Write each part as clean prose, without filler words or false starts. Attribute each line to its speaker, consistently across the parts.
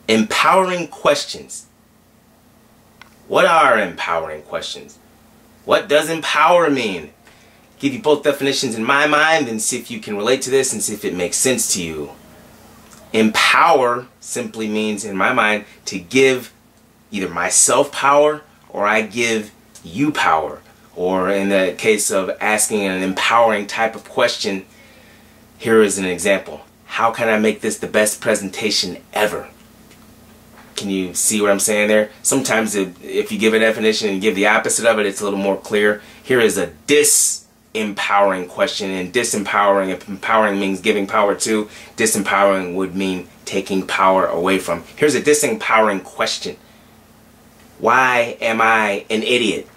Speaker 1: Empowering questions. What are empowering questions? What does empower mean? Give you both definitions in my mind and see if you can relate to this and see if it makes sense to you. Empower simply means, in my mind, to give either myself power or I give you power. Or in the case of asking an empowering type of question, here is an example. How can I make this the best presentation ever? Can you see what I'm saying there? Sometimes if you give a definition and give the opposite of it, it's a little more clear. Here is a disempowering question. And disempowering, if empowering means giving power to, disempowering would mean taking power away from. Here's a disempowering question. Why am I an idiot?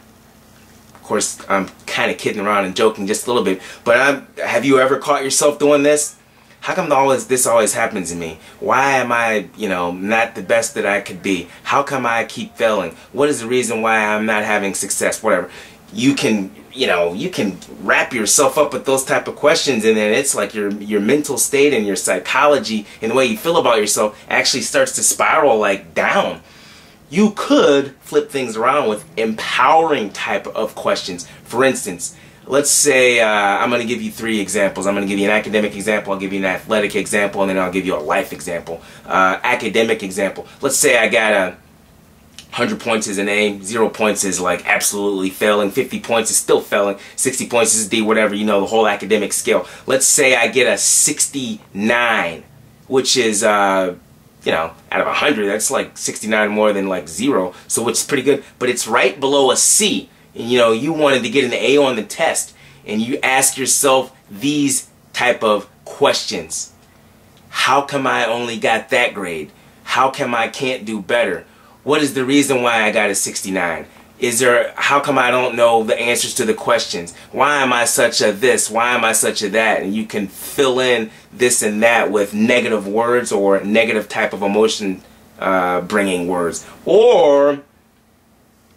Speaker 1: Of course, I'm kind of kidding around and joking just a little bit, but have you ever caught yourself doing this? How come this always happens to me? Why am I, not the best that I could be? How come I keep failing? What is the reason why I'm not having success? Whatever. You can wrap yourself up with those type of questions, and then it's like your mental state and your psychology and the way you feel about yourself actually starts to spiral like down. You could flip things around with empowering type of questions. For instance, let's say I'm going to give you 3 examples. I'm going to give you an academic example, I'll give you an athletic example, and then I'll give you a life example. Academic example. Let's say I got 100 points is an A, 0 points is like absolutely failing, 50 points is still failing, 60 points is D, whatever, the whole academic scale. Let's say I get a 69, which is out of 100, that's like 69 more than like 0, so it's pretty good, but it's right below a C. And you wanted to get an A on the test, and you ask yourself these type of questions. How come I only got that grade? How come I can't do better? What is the reason why I got a 69? How come I don't know the answers to the questions? Why am I such a this? Why am I such a that? And you can fill in this and that with negative words or negative type of emotion bringing words. Or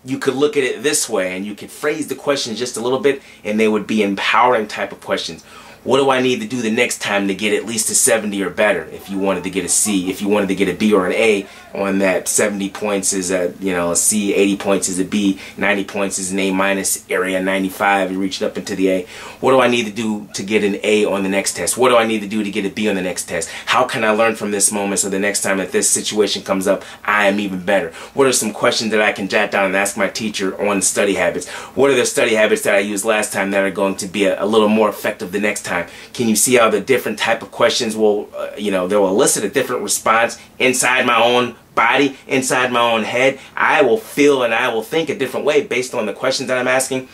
Speaker 1: you could look at it this way, and you could phrase the questions just a little bit, and they would be empowering type of questions. What do I need to do the next time to get at least a 70 or better? If you wanted to get a C, if you wanted to get a B or an A on that, 70 points is a C, 80 points is a B, 90 points is an A minus area, 95 you reached up into the A. What do I need to do to get an A on the next test? What do I need to do to get a B on the next test? How can I learn from this moment so the next time that this situation comes up, I am even better? What are some questions that I can jot down and ask my teacher on study habits? What are the study habits that I used last time that are going to be a little more effective the next time? Can you see how the different type of questions will, they'll elicit a different response inside my own body, inside my own head? I will feel and I will think a different way based on the questions that I'm asking.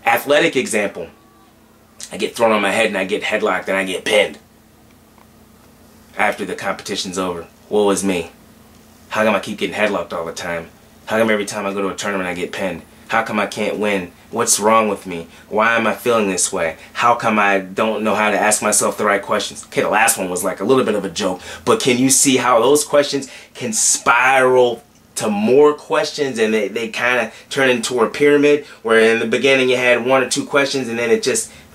Speaker 1: Athletic example. I get thrown on my head and I get headlocked and I get pinned after the competition's over. Woe is me. How come I keep getting headlocked all the time? How come every time I go to a tournament I get pinned? How come I can't win? What's wrong with me? Why am I feeling this way? How come I don't know how to ask myself the right questions? Okay, the last one was like a little bit of a joke, but can you see how those questions can spiral to more questions, and they kind of turn into a pyramid where in the beginning you had 1 or 2 questions, and then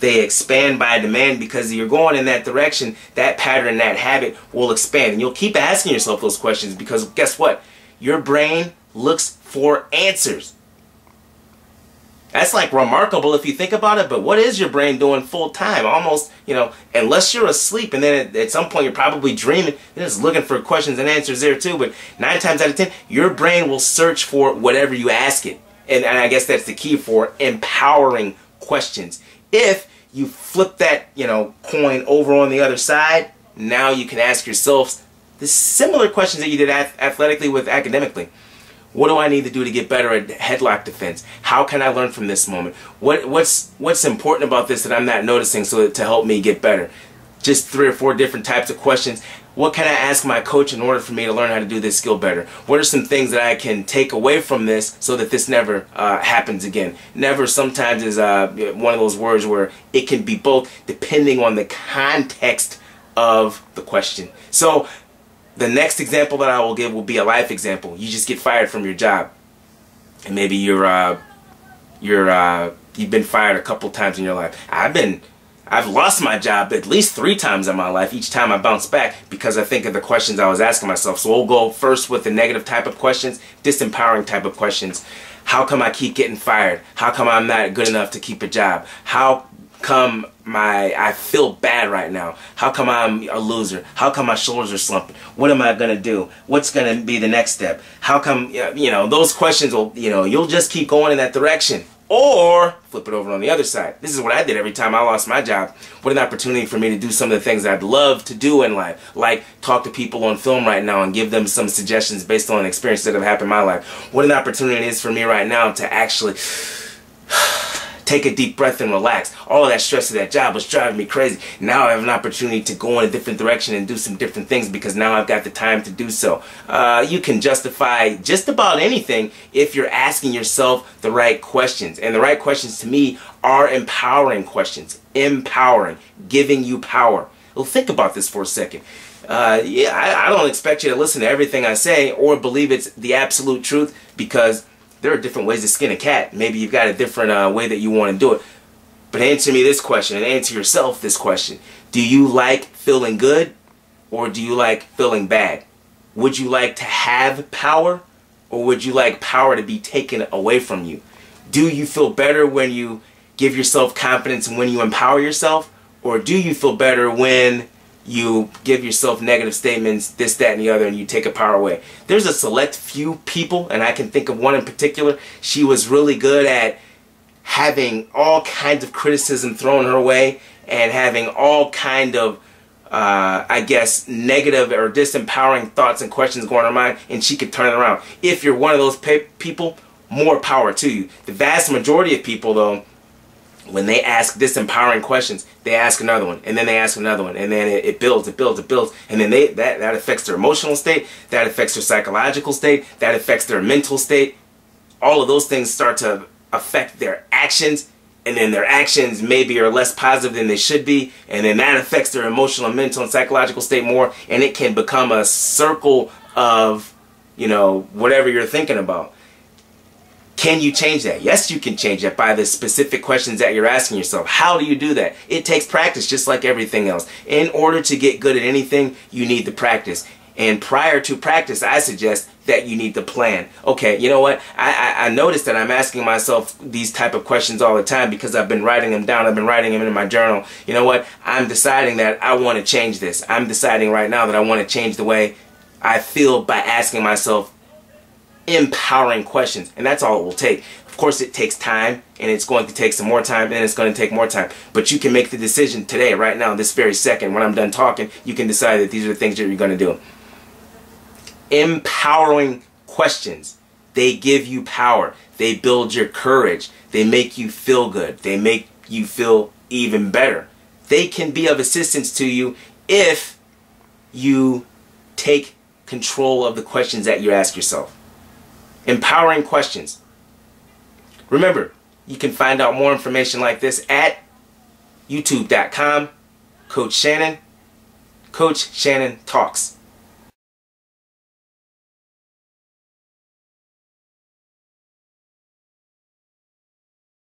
Speaker 1: they expand by demand because you're going in that direction. That pattern, that habit will expand, and you'll keep asking yourself those questions because guess what? Your brain looks for answers. That's like remarkable if you think about it, but what is your brain doing full time? Almost, unless you're asleep, and then at some point you're probably dreaming, it's looking for questions and answers there too, but 9 times out of 10, your brain will search for whatever you ask it. And I guess that's the key for empowering questions. If you flip that, coin over on the other side, now you can ask yourself the similar questions that you did athletically with academically. What do I need to do to get better at headlock defense? How can I learn from this moment? What's important about this that I'm not noticing to help me get better? Just 3 or 4 different types of questions. What can I ask my coach in order for me to learn how to do this skill better? What are some things that I can take away from this so that this never happens again? Never sometimes is one of those words where it can be both depending on the context of the question. So the next example that I will give will be a life example. You just get fired from your job, and maybe you've been fired a couple times in your life. I've I've lost my job at least 3 times in my life. Each time I bounce back because I think of the questions I was asking myself. So we'll go first with the negative type of questions, disempowering type of questions. How come I keep getting fired? How come I'm not good enough to keep a job? How come I feel bad right now? How come I'm a loser? How come my shoulders are slumping? What am I going to do? What's going to be the next step? How come, those questions will, you'll just keep going in that direction. Or flip it over on the other side. This is what I did every time I lost my job. What an opportunity for me to do some of the things I'd love to do in life. Like talk to people on film right now and give them some suggestions based on experiences that have happened in my life. What an opportunity it is for me right now to actually take a deep breath and relax. All of that stress of that job was driving me crazy. Now I have an opportunity to go in a different direction and do some different things because now I've got the time to do so. You can justify just about anything if you're asking yourself the right questions. And the right questions to me are empowering questions. Empowering. Giving you power. Well, think about this for a second. I don't expect you to listen to everything I say or believe it's the absolute truth because there are different ways to skin a cat. Maybe you've got a different way that you want to do it. But answer me this question and answer yourself this question. Do you like feeling good or do you like feeling bad? Would you like to have power or would you like power to be taken away from you? Do you feel better when you give yourself confidence and when you empower yourself? Or do you feel better when you give yourself negative statements, this, that, and the other, and you take a power away? There's a select few people, and I can think of one in particular. She was really good at having all kinds of criticism thrown her way and having all kind of, I guess, negative or disempowering thoughts and questions going on in her mind, and she could turn it around. If you're one of those people, more power to you. The vast majority of people, though, when they ask disempowering questions, they ask another one, and then they ask another one, and then it builds, and then that affects their emotional state, that affects their psychological state, that affects their mental state. All of those things start to affect their actions, and then their actions maybe are less positive than they should be, and then that affects their emotional, mental, and psychological state more, and it can become a circle of, whatever you're thinking about. Can you change that? Yes, you can change that by the specific questions that you're asking yourself. How do you do that? It takes practice, just like everything else. In order to get good at anything, you need the practice. And prior to practice, I suggest that you need to plan. Okay, you know what? I noticed that I'm asking myself these type of questions all the time because I've been writing them down. I've been writing them in my journal. You know what? I'm deciding that I want to change this. I'm deciding right now that I want to change the way I feel by asking myself empowering questions, and that's all it will take. Of course, it takes time, and it's going to take some more time, and it's going to take more time, but you can make the decision today, right now, this very second. When I'm done talking, you can decide that these are the things that you're going to do. Empowering questions. They give you power. They build your courage. They make you feel good. They make you feel even better. They can be of assistance to you if you take control of the questions that you ask yourself. Empowering questions. Remember, you can find out more information like this at youtube.com, Coach Shannon, Coach Shannon Talks.